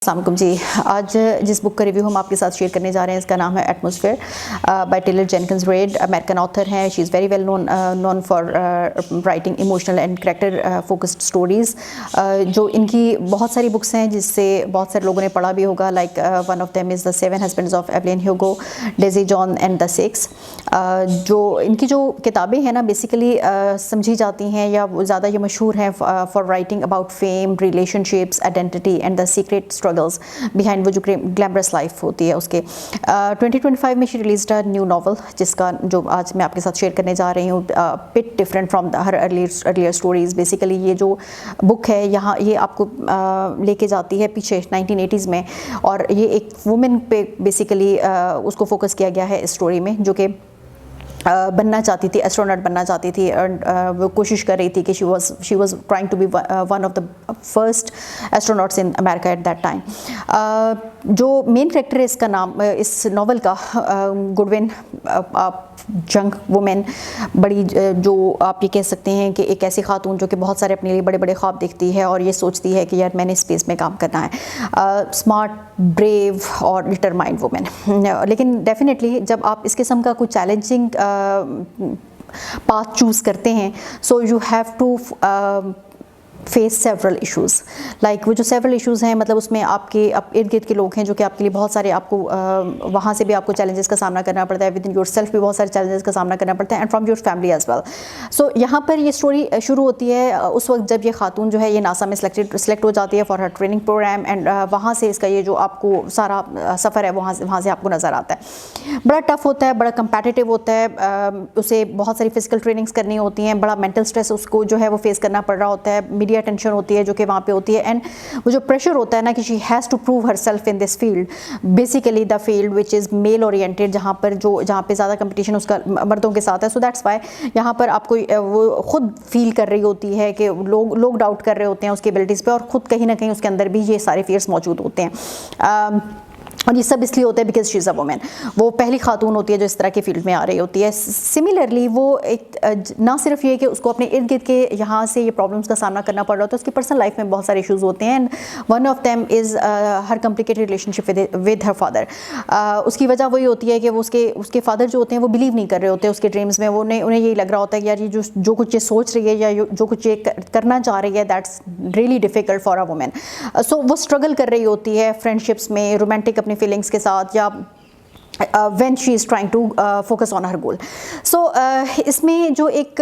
अस्सलाम जी। आज जिस बुक का रिव्यू हम आपके साथ शेयर करने जा रहे हैं इसका नाम है atmosphere by Taylor Jenkins Reid. American author हैं। She is very well known for writing emotional and character focused stories. जो इनकी बहुत सारी बुक्स हैं जिससे बहुत सारे लोगों ने पढ़ा भी होगा। Like one of them is the 7 husbands of Evelyn Hugo, Daisy John and the 6। जो इनकी जो किताबें हैं ना बेसिकली समझी जाती हैं या ज़्यादा ये मशहूर हैं for writing about fame, relationships, identity and the secret struggles behind वो जो ग्लैमरस लाइफ होती है उसके। 2025 में she released a new novel जिसका जो आज मैं आपके साथ शेयर करने जा रही हूँ। Bit different from her earlier stories. Basically ये जो बुक है यहाँ ये आपको लेके जाती है पीछे 1980s में, और ये एक वुमेन पे बेसिकली उसको फोकस किया गया है इस स्टोरी में, जो कि बनना चाहती थी, एस्ट्रोनॉट बनना चाहती थी। वो कोशिश कर रही थी कि she was trying to be one of the first astronauts in America at that time. जो मेन कैरेक्टर है इसका नाम इस नॉवल का गुडविन जंग वुमेन, बड़ी जो आप ये कह सकते हैं कि एक ऐसी खातून जो कि बहुत सारे अपने लिए बड़े बड़े ख्वाब देखती है और ये सोचती है कि यार मैंने स्पेस में काम करना है। स्मार्ट, ब्रेव और डिटरमाइंड वुमेन। लेकिन डेफिनेटली जब आप इस किस्म का कुछ चैलेंजिंग पाथ चूज़ करते हैं, so you have to face several issues. Like वो जो सेवरल इश्यूज़ हैं मतलब उसमें आपके इर्द गिर्द के लोग हैं जो कि आपके लिए बहुत सारे आपको वहाँ से भी आपको चैलेंजेस का सामना करना पड़ता है। विद इन योर सेल्फ भी बहुत सारे चैलेंजेस का सामना करना पड़ता है and from your family as well. So यहाँ पर ये स्टोरी शुरू होती है उस वक्त जब ये खातून जो है ये नासा में सेलेक्ट हो जाती है for her training programme, and वहाँ से इसका ये जो आपको सारा सफ़र है वहाँ से आपको नज़र आता है। बड़ा टफ होता है, बड़ा कंपेटिटिव होता है। उसे बहुत सारी फिजिकल ट्रेनिंग्स करनी होती हैं, बड़ा मेंटल स्ट्रेस उसको जो है वो फेस करना पड़ रहा होता है, मीडिया टेंशन होती है जो कि वहाँ पे होती है, एंड वो जो प्रेशर होता है ना कि she has to prove herself in this field, basically the field which is male oriented, जहाँ पे ज़्यादा कंपटीशन उसका मर्दों के साथ है। सो दैट्स वाई यहाँ पर आपको वो खुद फील कर रही होती है कि लोग डाउट कर रहे होते हैं उसकी एबिलिटीज़ पे, और ख़ुद कहीं ना कहीं उसके अंदर भी ये सारे फियर्स मौजूद होते हैं। और ये सब इसलिए होता है because she is a women. वो पहली खातून होती है जो इस तरह की फील्ड में आ रही होती है। सिमिलरली वो एक ना सिर्फ ये कि उसको अपने इर्द गिर्द के यहाँ से ये प्रॉब्लम्स का सामना करना पड़ रहा होता है, उसकी पर्सनल लाइफ में बहुत सारे इश्यूज़ होते हैं, and one of them is her complicated relationship with her father. उसकी वजह वही होती है कि वो उसके फादर जो होते हैं वो बिलीव नहीं कर रहे होते उसके ड्रीम्स में। वो उन्हें यही लग रहा होता है कि यार ये जो कुछ ये सोच रही है या जो कुछ ये करना चाह रही है that's really difficult for a women. So वो स्ट्रगल कर रही होती है फ्रेंडशिप्स में, रोमांटिक अपनी फीलिंग्स के साथ, या when she is trying to focus on her goal. So इसमें जो एक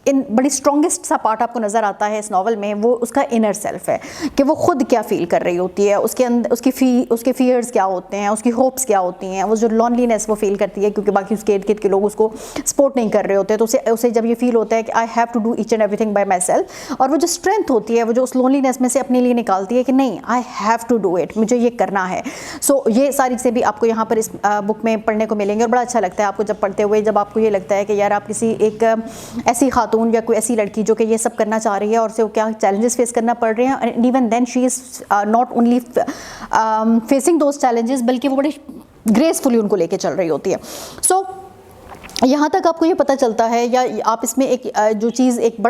इन बड़ी स्ट्रॉन्गेस्ट सा पार्ट आपको नज़र आता है इस नावल में, वो उसका इनर सेल्फ है कि वो खुद क्या फील कर रही होती है, उसके अंदर उसके फियर्स क्या होते हैं, उसकी होप्स क्या होती हैं, वो जो लॉनलीनेस वो फील करती है क्योंकि बाकी उसके इर्द गिर्द के लोग उसको सपोर्ट नहीं कर रहे होते, तो उसे जब ये फील होता है कि I have to do each and everything by myself, और वो जो स्ट्रेंथ होती है वो जो उस लोनलीनेस में से अपने लिए निकालती है कि नहीं I have to do it, मुझे ये करना है। सो ये सारी चीज़ें भी आपको यहाँ पर इस बुक में पढ़ने को मिलेंगी, और बड़ा अच्छा लगता है आपको जब पढ़ते हुए, जब आपको ये लगता है कि यार आप किसी एक ऐसी खातून या कोई ऐसी लड़की जो कि ये सब करना चाह रही है और उसे क्या चैलेंजेस फेस करना पड़ रहे हैं, and even then she is not only facing those challenges बल्कि वो बड़े ग्रेसफुली उनको लेके चल रही होती है। सो यहाँ तक आपको ये पता चलता है, या आप इसमें एक जो चीज़ एक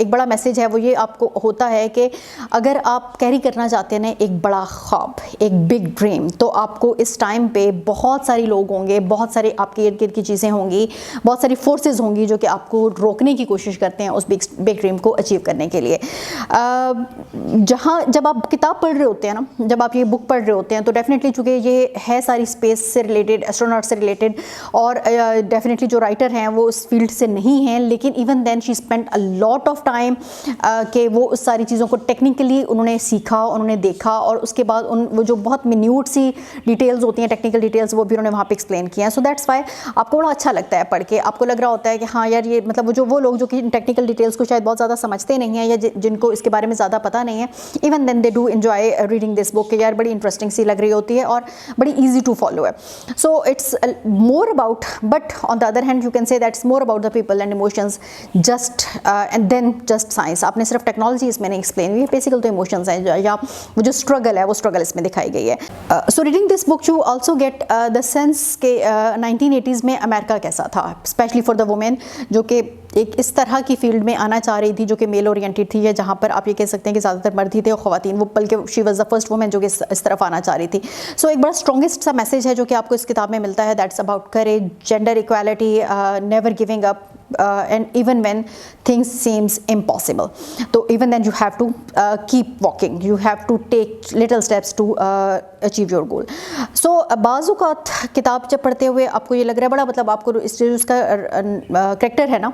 बड़ा मैसेज है वो ये आपको होता है कि अगर आप कैरी करना चाहते हैं ना एक बड़ा ख्वाब, एक बिग ड्रीम, तो आपको इस टाइम पे बहुत सारे लोग होंगे, बहुत सारे आपके इर्द गिर्द की चीज़ें होंगी, बहुत सारी फोर्सेस होंगी जो कि आपको रोकने की कोशिश करते हैं उस बिग ड्रीम को अचीव करने के लिए। जब आप किताब पढ़ रहे होते हैं ना, जब आप ये बुक पढ़ रहे होते हैं, तो डेफिनेटली चूँकि ये है सारी स्पेस से रिलेटेड, एस्ट्रोनॉट से रिलेटेड, और डेफिनेटली जो राइटर हैं वो उस फील्ड से नहीं हैं, लेकिन even then she spent a lot of time कि वो उस सारी चीज़ों को टेक्निकली उन्होंने सीखा, उन्होंने देखा, और उसके बाद वो जो बहुत मिन्यूट सी डिटेल्स होती हैं, टेक्निकल डिटेल्स, वो भी उन्होंने वहाँ पे एक्सप्लेन किया है। सो दैट्स वाई आपको बड़ा अच्छा लगता है पढ़ के, आपको लग रहा होता है कि हाँ यार ये मतलब वो लोग जो कि टेक्निकल डिटेल्स को शायद बहुत ज़्यादा समझते नहीं हैं या जिनको इसके बारे में ज़्यादा पता नहीं है, even then they do enjoy reading this book कि यार बड़ी इंटरेस्टिंग सी लग रही होती है और बड़ी ईजी टू फॉलो है। So it's more about, but on the other hand you can say that's more about the people and emotions just and then just science. आपने सिर्फ टेक्नोलॉजी इसमें नहीं एक्सप्लेन हुई है, बेसिकल तो इमोशंस हैं या वो जो स्ट्रगल है वो स्ट्रगल इसमें दिखाई गई है। So reading this book you also get the sense के 1980s में अमेरिका कैसा था, स्पेशली फॉर द वुमेन, जो कि एक इस तरह की फील्ड में आना चाह रही थी जो कि मेल ओरिएंटेड थी, या जहाँ पर आप ये कह सकते हैं कि ज़्यादातर मर्द ही थे और ख़वातीन, वो बल्कि she was the first woman जो कि इस तरफ आना चाह रही थी। सो एक बड़ा स्ट्रॉन्गेस्ट सा मैसेज है जो कि आपको इस किताब में मिलता है, that's about courage, gender equality, never giving up, and even when things seems impossible, so even then you have to keep walking, you have to take little steps to achieve your goal. So बाज़-औक़ात किताब जब पढ़ते हुए आपको ये लग रहा है बड़ा, मतलब आपको इसका करेक्टर है ना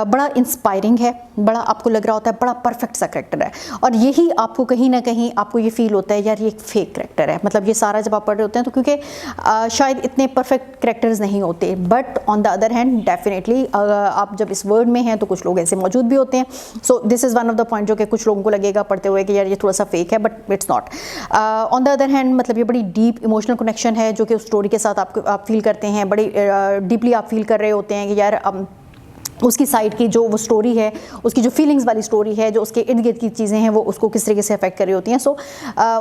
बड़ा इंस्पायरिंग है, बड़ा आपको लग रहा होता है बड़ा परफेक्ट सा करेक्टर है, और यही आपको कहीं ना कहीं आपको ये फील होता है यार ये एक फेक करेक्टर है। मतलब ये सारा जब आप पढ़ रहे होते हैं तो क्योंकि शायद इतने परफेक्ट करेक्टर्स नहीं होते, but on the other hand definitely आप जब इस वर्ड में हैं तो कुछ लोग ऐसे मौजूद भी होते हैं। So this is one of the point जो कि कुछ लोगों को लगेगा पढ़ते हुए कि यार ये थोड़ा सा फेक है, but it's not. On the other hand मतलब ये बड़ी डीप इमोशनल कनेक्शन है जो कि उस स्टोरी के साथ आप फील करते हैं, बड़ी डीपली आप फील कर रहे होते हैं कि यार उसकी साइड की जो वो स्टोरी है, उसकी जो फीलिंग्स वाली स्टोरी है, जो उसके इर्द गिर्द की चीज़ें हैं वो उसको किस तरीके से अफेक्ट कर रही होती हैं। सो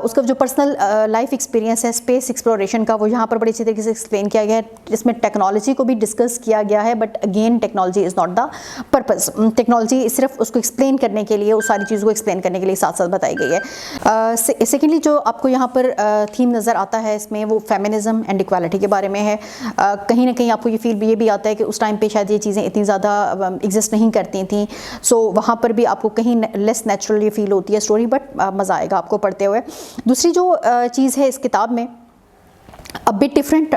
उसका जो पर्सनल लाइफ एक्सपीरियंस है स्पेस एक्सप्लोरेशन का, वो यहाँ पर बड़ी अच्छी तरीके से एक्सप्लेन किया गया है। इसमें टेक्नोलॉजी को भी डिस्कस किया गया है, but again technology is not the purpose. Technology सिर्फ उसको एक्सप्लेन करने के लिए, उस सारी चीज़ों को एक्सप्लेन करने के लिए साथ साथ बताई गई है। सेकेंडली जो आपको यहाँ पर थीम नज़र आता है इसमें, वो फेमिनिज्म एंड इक्वालिटी के बारे में है। कहीं ना कहीं आपको ये फील ये भी आता है कि उस टाइम पे शायद ये चीज़ें इतनी ज़्यादा एग्जिस्ट नहीं करती थी। सो वहाँ पर भी आपको कहीं लेस नेचुरली फील होती है स्टोरी, बट मज़ा आएगा आपको पढ़ते हुए। दूसरी जो चीज़ है इस किताब में, a bit different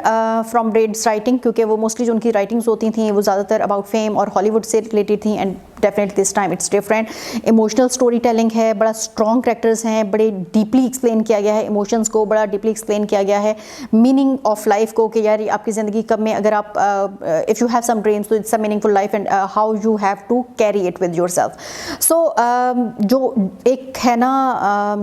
from Reid's writing, क्योंकि वो मोस्टली जो उनकी राइटिंग्स होती थी वो ज़्यादातर अबाउट फेम और हॉलीवुड से रिलेटेड थी, and definitely this time it's different. Emotional story telling है, बड़ा स्ट्रॉन्ग कैरेक्टर्स हैं, बड़े डीपली एक्सप्लेन किया गया है, इमोशंस को बड़ा डीपली एक्सप्लेन किया गया है, मीनिंग ऑफ लाइफ को कि यार आपकी ज़िंदगी कब में अगर आप if you have some dreams तो it's a meaningful life and how you have to carry it with yourself. So जो एक है ना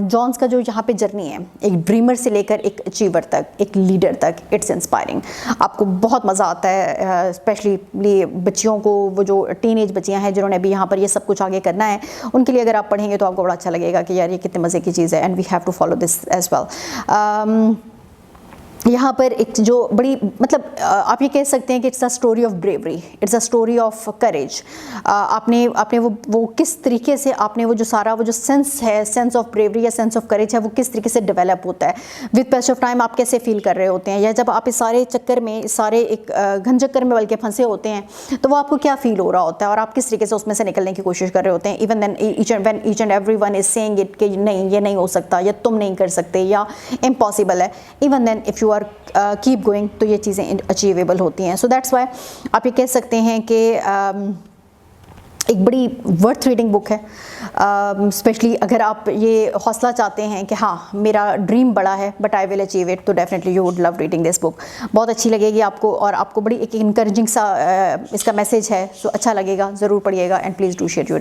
जॉन्स का जो यहाँ पे जर्नी है, एक ड्रीमर से लेकर एक अचीवर तक, एक लीडर तक, इट्स इंस्पायरिंग। आपको बहुत मज़ा आता है, स्पेशली बच्चियों को, वो जो टीनेज बच्चियाँ हैं जिन्होंने अभी यहाँ पर ये सब कुछ आगे करना है, उनके लिए अगर आप पढ़ेंगे तो आपको बड़ा अच्छा लगेगा कि यार ये कितने मज़े की चीज़ है, and we have to follow this as well. यहाँ पर एक जो बड़ी मतलब आप ये कह सकते हैं कि it's a story of bravery, it's a story of courage. आपने वो किस तरीके से आपने वो जो सेंस है, सेंस ऑफ ब्रेवरी या सेंस ऑफ करेज है, वो किस तरीके से डेवलप होता है विद पैस ऑफ टाइम। आप कैसे फील कर रहे होते हैं, या जब आप इस सारे चक्कर में, इस सारे एक घन चक्कर में बल्कि फंसे होते हैं, तो वो आपको क्या फील हो रहा होता है और आप किस तरीके से उसमें से निकलने की कोशिश कर रहे होते हैं। Even then each and every one is saying it कि नहीं ये नहीं हो सकता, या तुम नहीं कर सकते, या इम्पॉसिबल है। Even then if you are keep going तो ये चीज़ें अचीवेबल होती हैं। सो दैट्स वाई आप ये कह सकते हैं कि एक बड़ी वर्थ रीडिंग बुक है, स्पेशली अगर आप ये हौसला चाहते हैं कि हाँ मेरा ड्रीम बड़ा है but I will achieve it, तो definitely you would love reading this book. बहुत अच्छी लगेगी आपको, और आपको बड़ी एक इनकरेजिंग सा इसका मैसेज है, सो अच्छा लगेगा, ज़रूर पढ़िएगा, and please do share your